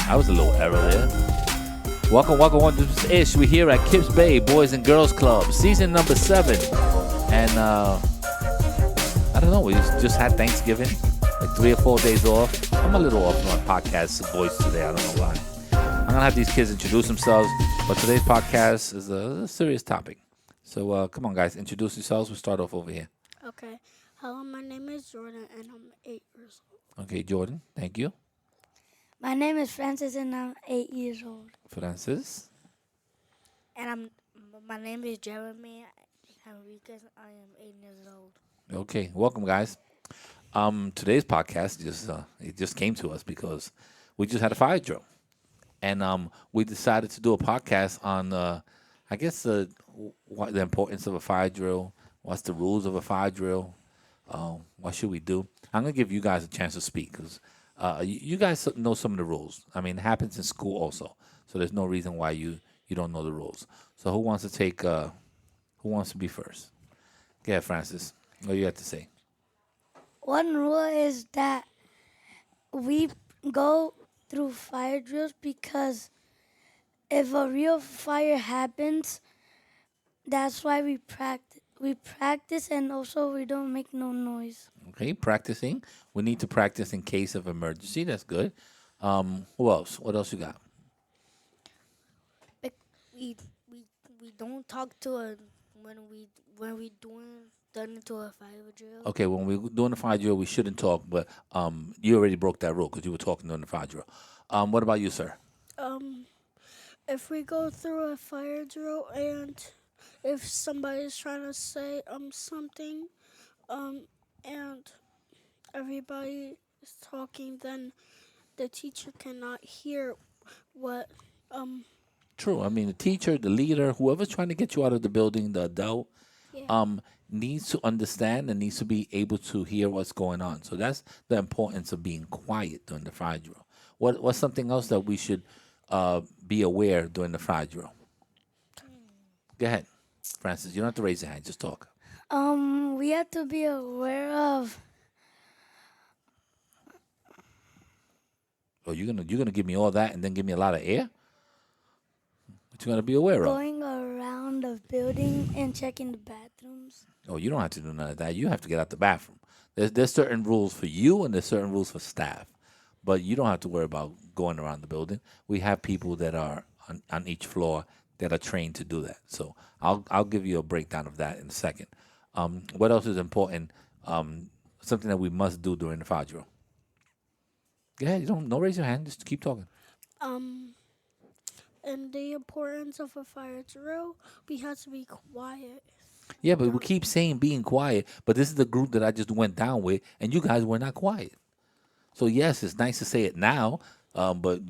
I was a little error there. Welcome. This is Ish. We're here at KIPS Bay Boys and Girls Club, season number 7. And I don't know, we just had Thanksgiving, like 3 or 4 days off. I'm a little off on my podcast voice today. I don't know why. I'm going to have these kids introduce themselves, but today's podcast is a serious topic. So come on, guys, introduce yourselves. We'll start off over here. Okay. Hello, my name is Jordan, and I'm 8 years old. Okay, Jordan, thank you. My name is Francis, and I'm 8 years old. Francis. And my name is Jeremy Henriquez. I am 8 years old. Okay, welcome, guys. Today's podcast just came to us because we just had a fire drill, and we decided to do a podcast on what the importance of a fire drill, what's the rules of a fire drill, what should we do. I'm gonna give you guys a chance to speak because you guys know some of the rules. I mean, it happens in school also, so there's no reason why you don't know the rules. So who wants to take? Who wants to be first? Go ahead, Francis. What do you have to say? One rule is that we go through fire drills because if a real fire happens, that's why we practice. We practice, and also we don't make no noise. Okay, practicing. We need to practice in case of emergency. That's good. Who else? What else you got? We don't talk to a when we done into a fire drill. Okay, when we're doing the fire drill, we shouldn't talk, but you already broke that rule because you were talking during the fire drill. What about you, sir? If we go through a fire drill and if somebody's trying to say something, and everybody is talking, then the teacher cannot hear what. True. I mean, the teacher, the leader, whoever's trying to get you out of the building, the adult, needs to understand and needs to be able to hear what's going on. So that's the importance of being quiet during the fire drill. What's something else that we should be aware during the fire drill? Go ahead, Francis. You don't have to raise your hand. Just talk. We have to be aware of. Oh, you're gonna give me all that and then give me a lot of air? What you gonna be aware of? Going around the building and checking the bathrooms. Oh, you don't have to do none of that. You have to get out the bathroom. There's certain rules for you and there's certain rules for staff, but you don't have to worry about going around the building. We have people that are on each floor that are trained to do that. So I'll give you a breakdown of that in a second. What else is important? Something that we must do during the fire drill. Yeah, you don't raise your hand. Just keep talking. And the importance of a fire drill, we have to be quiet. Yeah, but we keep saying being quiet, but this is the group that I just went down with, and you guys were not quiet. So yes, it's nice to say it now, but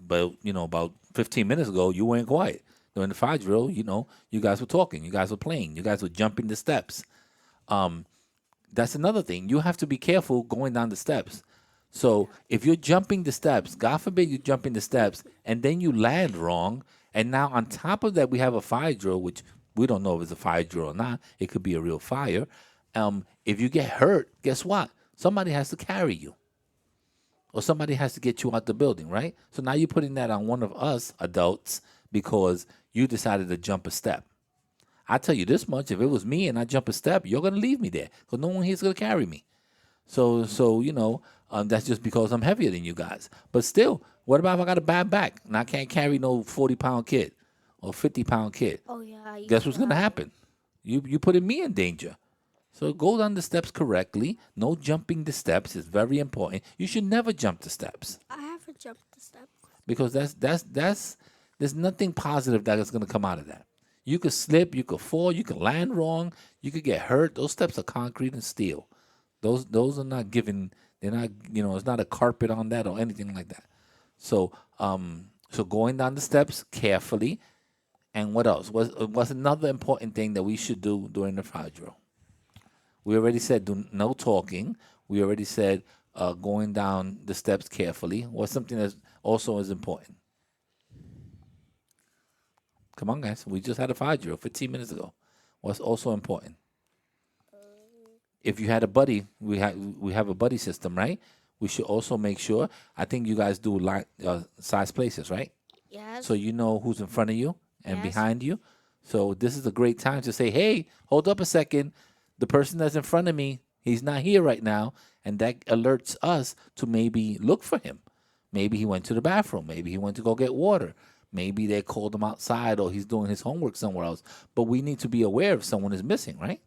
about 15 minutes ago, you weren't quiet. During the fire drill, you guys were talking, you guys were playing, you guys were jumping the steps. That's another thing. You have to be careful going down the steps. So if you're jumping the steps, God forbid you're jumping the steps, and then you land wrong, and now on top of that we have a fire drill, which we don't know if it's a fire drill or not. It could be a real fire. If you get hurt, guess what? Somebody has to carry you. Or somebody has to get you out the building, right? So now you're putting that on one of us adults because you decided to jump a step. I tell you this much, if it was me and I jump a step, you're going to leave me there because no one here's going to carry me. So that's just because I'm heavier than you guys. But still, what about if I got a bad back and I can't carry no 40-pound kid or 50-pound kid? Oh, yeah. Guess what's going to happen? You putting me in danger. So go down the steps correctly. No jumping the steps is very important. You should never jump the steps. I haven't jumped the step. Because there's nothing positive that is going to come out of that. You could slip, you could fall, you could land wrong, you could get hurt. Those steps are concrete and steel. Those are not given. They're not. It's not a carpet on that or anything like that. So going down the steps carefully. And what else? What's another important thing that we should do during the fire drill? We already said no talking. We already said going down the steps carefully. What's something that also is important? Come on, guys. We just had a fire drill 15 minutes ago. What's also important? If you had a buddy, we have a buddy system, right? we should also make sure. I think you guys do size places, right? Yes. So you know who's in front of you and Yes. behind you. So this is a great time to say, hey, hold up a second. The person that's in front of me, he's not here right now. And that alerts us to maybe look for him. Maybe he went to the bathroom. Maybe he went to go get water. Maybe they called him outside or he's doing his homework somewhere else. But we need to be aware if someone is missing, right?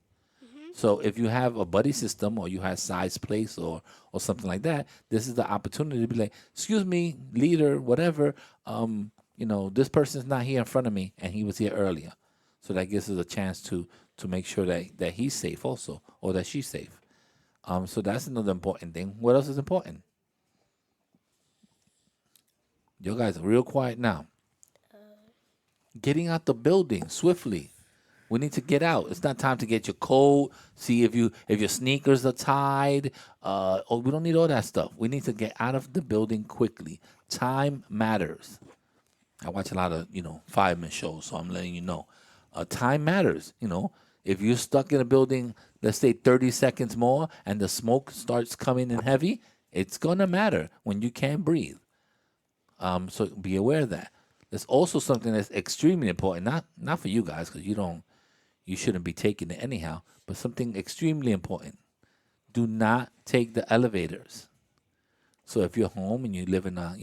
So if you have a buddy system or you have size place or something like that, this is the opportunity to be like, excuse me, leader, whatever, this person's not here in front of me and he was here earlier. So that gives us a chance to make sure that he's safe also or that she's safe. So that's another important thing. What else is important? You guys are real quiet now. Getting out the building swiftly. We need to get out. It's not time to get your coat. See if your sneakers are tied. We don't need all that stuff. We need to get out of the building quickly. Time matters. I watch a lot of fireman shows, so I'm letting you know. Time matters. If you're stuck in a building, let's say 30 seconds more, and the smoke starts coming in heavy, it's gonna matter when you can't breathe. So be aware of that. There's also something that's extremely important. Not for you guys, because you shouldn't be taking it anyhow, but something extremely important. Do not take the elevators. So if you're home and you live in a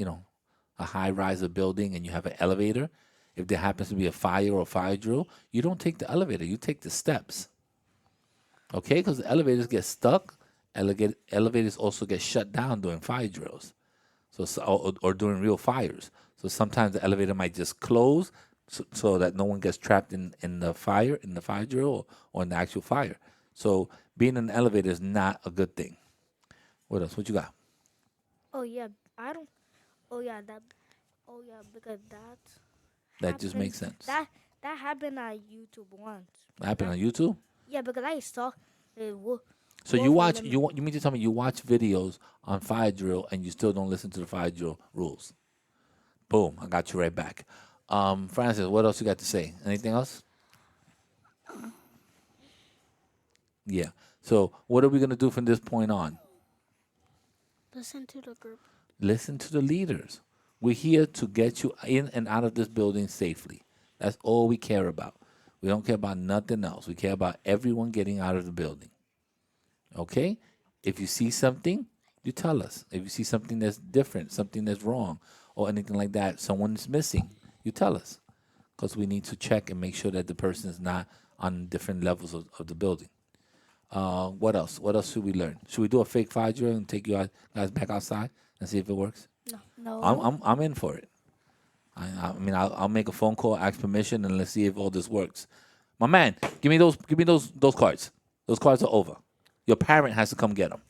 high-rise building and you have an elevator, if there happens to be a fire or a fire drill, you don't take the elevator, you take the steps. Okay? Because the elevators get stuck. Elevators also get shut down during fire drills. Or during real fires. So sometimes the elevator might just close so that no one gets trapped in the fire drill or in the actual fire. So being in an elevator is not a good thing. What else? What you got? Oh yeah, I don't. Oh yeah, that. Oh yeah, because That just makes sense. that happened on YouTube once. That happened on YouTube? Yeah, because I saw. So you watch you mean to tell me you watch videos on fire drill and you still don't listen to the fire drill rules? Boom, I got you right back. Francis, what else you got to say? Anything else? Yeah. So what are we gonna do from this point on? Listen to the group. Listen to the leaders. We're here to get you in and out of this building safely. That's all we care about. We don't care about nothing else. We care about everyone getting out of the building. Okay? If you see something, you tell us. If you see something that's different, something that's wrong, or anything like that, someone is missing, you tell us. Because we need to check and make sure that the person is not on different levels of the building. What else? What else should we learn? Should we do a fake fire drill and take you guys back outside and see if it works? No. I'm in for it. I'll make a phone call, ask permission, and let's see if all this works. My man, give me those cards. Those cards are over. Your parent has to come get them.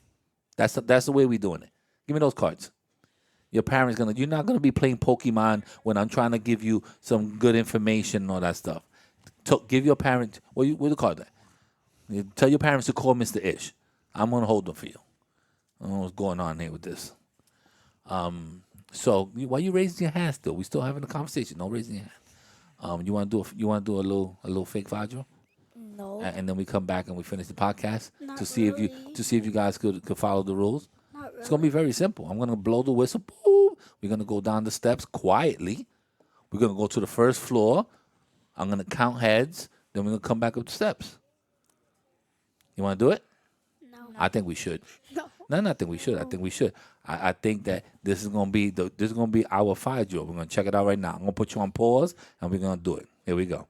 That's the way we're doing it. Give me those cards. Your parent's you're not gonna be playing Pokemon when I'm trying to give you some good information and all that stuff. Give your parent what do you call that? You tell your parents to call Mr. Ish. I'm gonna hold them for you. I don't know what's going on here with this. So why you raising your hand still? We still having a conversation. No raising your hand. You want to do a little fake fire drill? No. And then we come back and we finish the podcast Not to see really. if you guys could follow the rules. Not really. It's gonna be very simple. I'm gonna blow the whistle. Boom. We're gonna go down the steps quietly. We're gonna go to the first floor. I'm gonna count heads. Then we're gonna come back up the steps. You want to do it? No. I think we should. No. No, I think we should. I think we should. I think that this is gonna be our fire drill. We're gonna check it out right now. I'm gonna put you on pause and we're gonna do it. Here we go.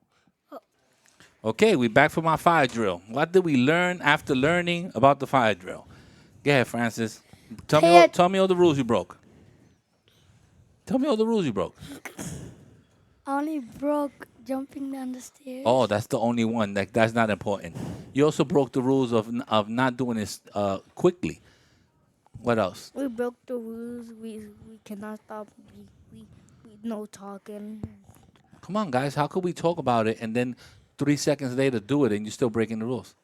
Okay, we back from our fire drill. What did we learn after learning about the fire drill? Go ahead, Francis. Tell me all the rules you broke. Tell me all the rules you broke. I only broke jumping down the stairs. Oh, that's the only one. That's not important. You also broke the rules of not doing this quickly. What else? We broke the rules. We cannot stop. We no talking. Come on, guys. How could we talk about it and then 3 seconds later do it and you're still breaking the rules?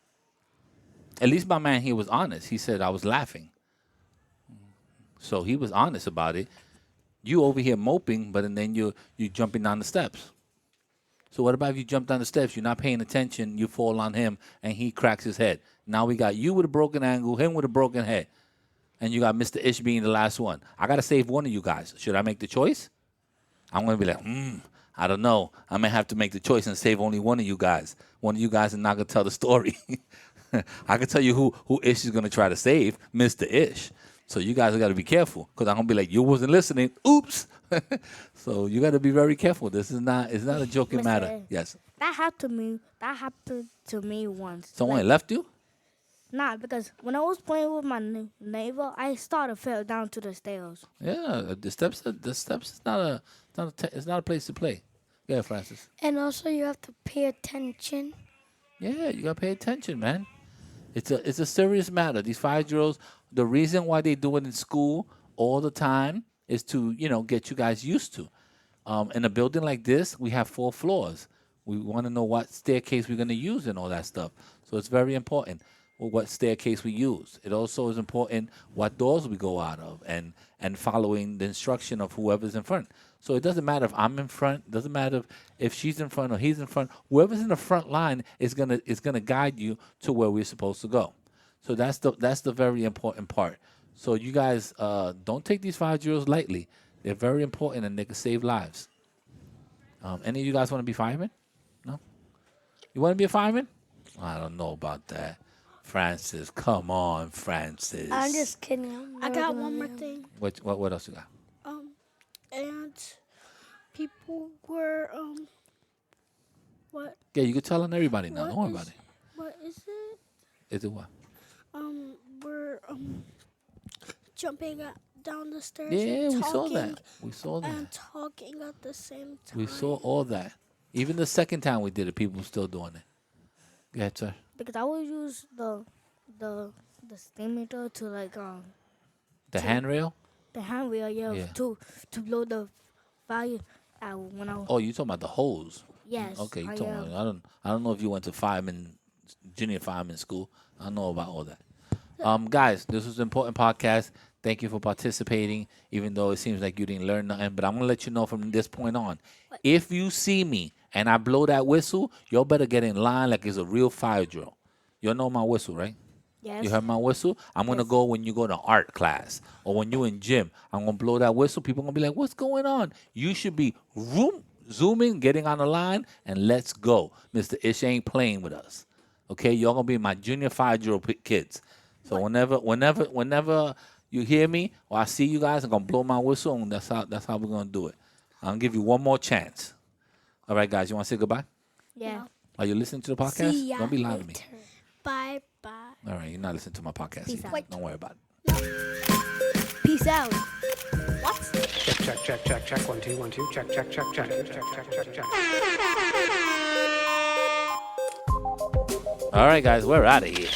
At least my man here was honest. He said I was laughing. So he was honest about it. You over here moping, but then you jumping down the steps. So what about if you jump down the steps, you're not paying attention, you fall on him, and he cracks his head. Now we got you with a broken ankle, him with a broken head. and you got Mr. Ish being the last one. I gotta save one of you guys. Should I make the choice? I'm gonna be like, I don't know. I may have to make the choice and save only one of you guys. One of you guys is not gonna tell the story. I can tell you who Ish is gonna try to save, Mr. Ish. So you guys gotta be careful, because I'm gonna be like, you wasn't listening. Oops. So you gotta be very careful. It's not a joking Mr. matter. Ish. Yes. That happened to me once. Someone left you? Nah, because when I was playing with my neighbor, I started fell down to the stairs. Yeah, the steps is it's not a place to play. Yeah, Francis. And also, you have to pay attention. Yeah, you gotta pay attention, man. It's a serious matter. These 5-year-olds, the reason why they do it in school all the time is to get you guys used to. In a building like this, we have 4 floors. We want to know what staircase we're gonna use and all that stuff. So it's very important what staircase we use. It also is important what doors we go out of, and following the instruction of whoever's in front. So it doesn't matter if I'm in front. It doesn't matter if she's in front or he's in front. Whoever's in the front line is gonna guide you to where we're supposed to go. So that's the very important part. So you guys don't take these 5-year-olds lightly. They're very important and they can save lives. Any of you guys want to be firemen? No? You want to be a fireman? I don't know about that. Francis, come on, Francis. I'm just kidding. I got one more thing. What else you got? And people were what? Yeah, you can tell on everybody now. What Don't worry is- about it. What is it? Is it what? We're jumping down the stairs. Yeah, and we saw that. talking We saw that. And talking at the same time. We saw all that. Even the second time we did it, people were still doing it. Go ahead, sir. Because I would use the steamer to like The handrail? the handrail, Yeah. to blow the fire out when I was, Oh, you talking about the hose? yes. Okay, you I, talking about, I don't know if you went to junior fireman school. I don't know about all that. Guys, this was an important podcast. Thank you for participating, even though it seems like you didn't learn nothing. But I'm gonna let you know from this point on. If you see me and I blow that whistle, y'all better get in line like it's a real fire drill. You know my whistle, right? yes. You heard my whistle? I'm gonna go when you go to art class or when you in gym. I'm gonna blow that whistle. People gonna be like, "What's going on?" You should be zooming, getting on the line, and let's go. Mr. Ish ain't playing with us. Okay, y'all gonna be my junior 5-year-old kids. So whenever you hear me or I see you guys, I'm gonna blow my whistle, and that's how we're gonna do it. I'm gonna give you one more chance. All right, guys, you wanna say goodbye? Yeah. Are you listening to the podcast? See ya Don't be lying to me. later. Bye bye. All right, you're not listening to my podcast. Peace either. out. Don't worry about it. Peace out. Check. 1 2 1 2. Check. All right, guys, we're out of here.